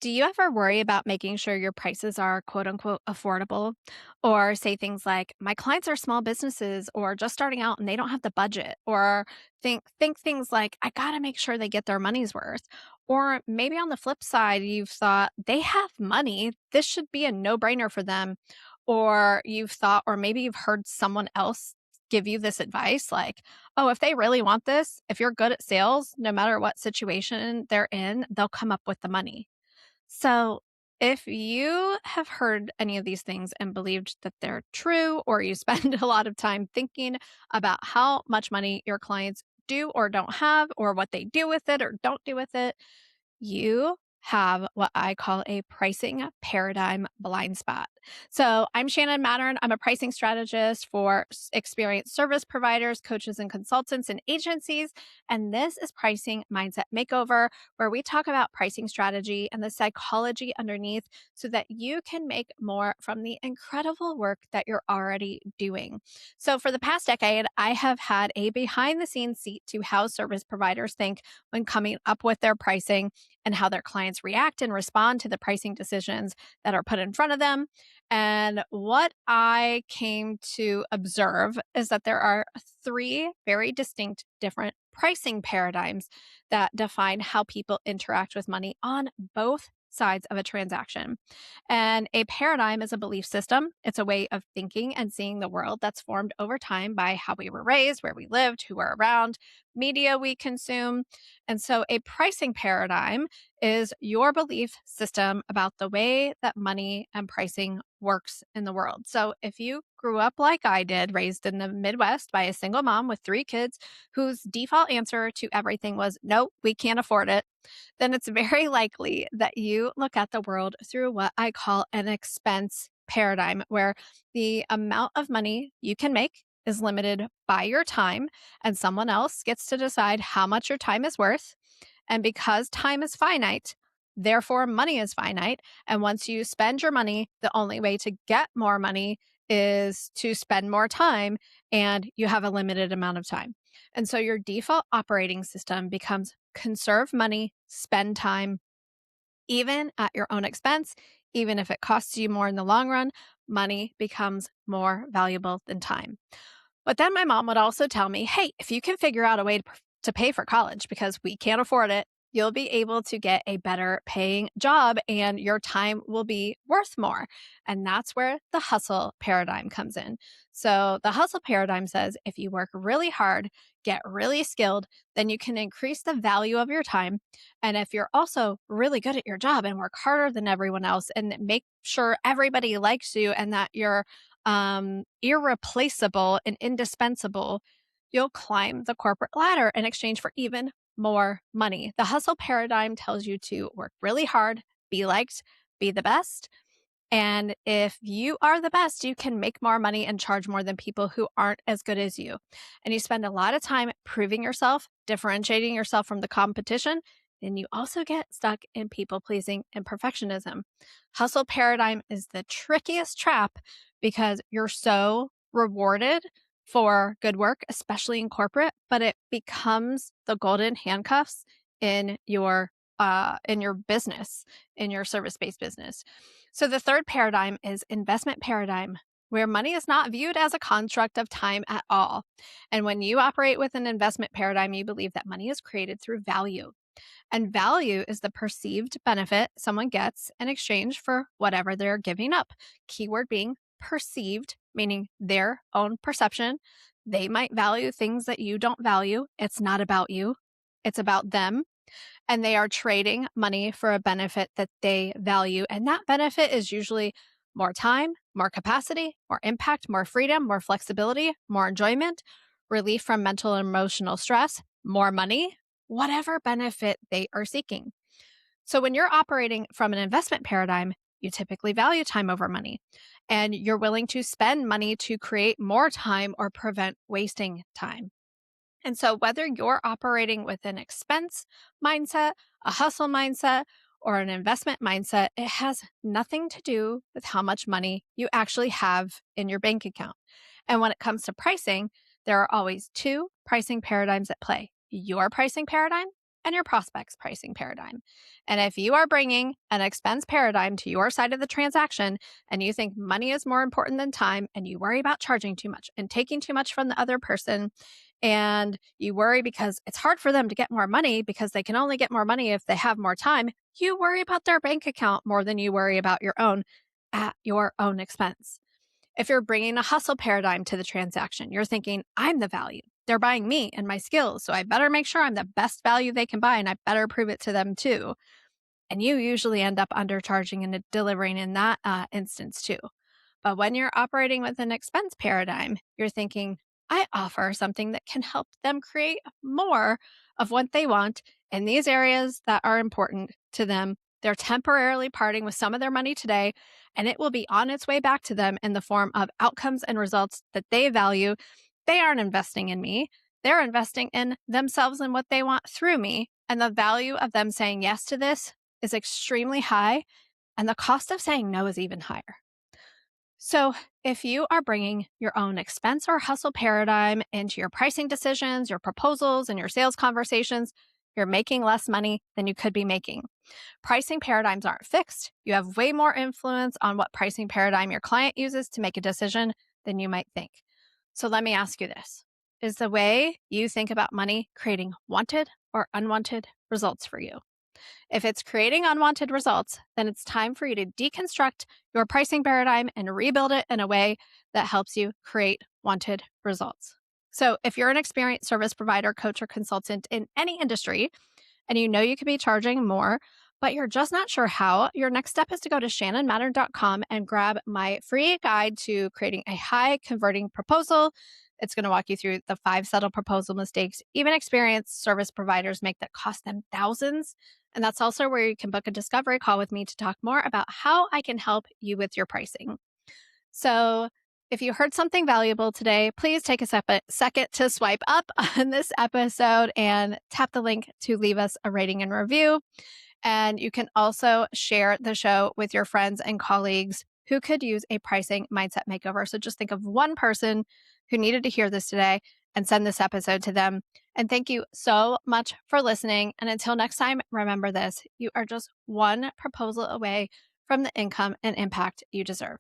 Do you ever worry about making sure your prices are quote unquote affordable? Or say things like, my clients are small businesses or just starting out and they don't have the budget. Or think things like, I gotta make sure they get their money's worth. Or maybe on the flip side, you've thought they have money. This should be a no-brainer for them. Or you've thought, or maybe you've heard someone else give you this advice like, oh, if they really want this, if you're good at sales, no matter what situation they're in, they'll come up with the money. So, if you have heard any of these things and believed that they're true, or you spend a lot of time thinking about how much money your clients do or don't have, or what they do with it or don't do with it, you have what I call a pricing paradigm blind spot. So, I'm Shannon Mattern. I'm a pricing strategist for experienced service providers, coaches, and consultants and agencies. And this is Pricing Mindset Makeover, where we talk about pricing strategy and the psychology underneath so that you can make more from the incredible work that you're already doing. So, for the past decade, I have had a behind the scenes seat to how service providers think when coming up with their pricing and how their clients react and respond to the pricing decisions that are put in front of them. And what I came to observe is that there are three very distinct different pricing paradigms that define how people interact with money on both sides of a transaction. And a paradigm is a belief system. It's a way of thinking and seeing the world that's formed over time by how we were raised, where we lived, who we're around, media we consume. And so a pricing paradigm is your belief system about the way that money and pricing works in the world. So if you grew up like I did, raised in the Midwest by a single mom with three kids whose default answer to everything was, nope, we can't afford it, then it's very likely that you look at the world through what I call an expense paradigm, where the amount of money you can make is limited by your time, and someone else gets to decide how much your time is worth. And because time is finite, therefore money is finite. And once you spend your money, the only way to get more money is to spend more time, and you have a limited amount of time. And so your default operating system becomes conserve money, spend time, even at your own expense, even if it costs you more in the long run, money becomes more valuable than time. But then my mom would also tell me, hey, if you can figure out a way to pay for college because we can't afford it, you'll be able to get a better paying job and your time will be worth more. And that's where the hustle paradigm comes in. So the hustle paradigm says if you work really hard, get really skilled, then you can increase the value of your time. And if you're also really good at your job and work harder than everyone else and make sure everybody likes you and that you're irreplaceable and indispensable, you'll climb the corporate ladder in exchange for even more money. The hustle paradigm tells you to work really hard, be liked, be the best. And if you are the best, you can make more money and charge more than people who aren't as good as you. And you spend a lot of time proving yourself, differentiating yourself from the competition. Then you also get stuck in people pleasing and perfectionism. Hustle paradigm is the trickiest trap because you're so rewarded for good work, especially in corporate, but it becomes the golden handcuffs in your business, in your service-based business. So the third paradigm is investment paradigm, where money is not viewed as a construct of time at all. And when you operate with an investment paradigm, you believe that money is created through value. And value is the perceived benefit someone gets in exchange for whatever they're giving up. Keyword being perceived, meaning their own perception. They might value things that you don't value. It's not about you, it's about them. And they are trading money for a benefit that they value. And that benefit is usually more time, more capacity, more impact, more freedom, more flexibility, more enjoyment, relief from mental and emotional stress, more money, whatever benefit they are seeking. So when you're operating from an investment paradigm, you typically value time over money, and you're willing to spend money to create more time or prevent wasting time. And so, whether you're operating with an expense mindset, a hustle mindset, or an investment mindset, it has nothing to do with how much money you actually have in your bank account. And when it comes to pricing, there are always two pricing paradigms at play: your pricing paradigm and your prospect's pricing paradigm. And if you are bringing an expense paradigm to your side of the transaction and you think money is more important than time and you worry about charging too much and taking too much from the other person, and you worry because it's hard for them to get more money because they can only get more money if they have more time, you worry about their bank account more than you worry about your own at your own expense. If you're bringing a hustle paradigm to the transaction, you're thinking, I'm the value. They're buying me and my skills, so I better make sure I'm the best value they can buy and I better prove it to them too. And you usually end up undercharging and delivering in that instance too. But when you're operating with an expense paradigm, you're thinking, I offer something that can help them create more of what they want in these areas that are important to them. They're temporarily parting with some of their money today, and it will be on its way back to them in the form of outcomes and results that they value. They aren't investing in me, they're investing in themselves and what they want through me. And the value of them saying yes to this is extremely high, and the cost of saying no is even higher. So, if you are bringing your own expense or hustle paradigm into your pricing decisions, your proposals, and your sales conversations, you're making less money than you could be making. Pricing paradigms aren't fixed. You have way more influence on what pricing paradigm your client uses to make a decision than you might think. So, let me ask you this. Is the way you think about money creating wanted or unwanted results for you? If it's creating unwanted results, then it's time for you to deconstruct your pricing paradigm and rebuild it in a way that helps you create wanted results. So, if you're an experienced service provider, coach, or consultant in any industry, and you know you could be charging more, but you're just not sure how, your next step is to go to shannonmattern.com and grab my free guide to creating a high converting proposal. It's going to walk you through the 5 subtle proposal mistakes even experienced service providers make that cost them thousands. And that's also where you can book a discovery call with me to talk more about how I can help you with your pricing. So, if you heard something valuable today, please take a second to swipe up on this episode and tap the link to leave us a rating and review. And you can also share the show with your friends and colleagues who could use a pricing mindset makeover. So just think of one person who needed to hear this today and send this episode to them. And thank you so much for listening. And until next time, remember this: you are just one proposal away from the income and impact you deserve.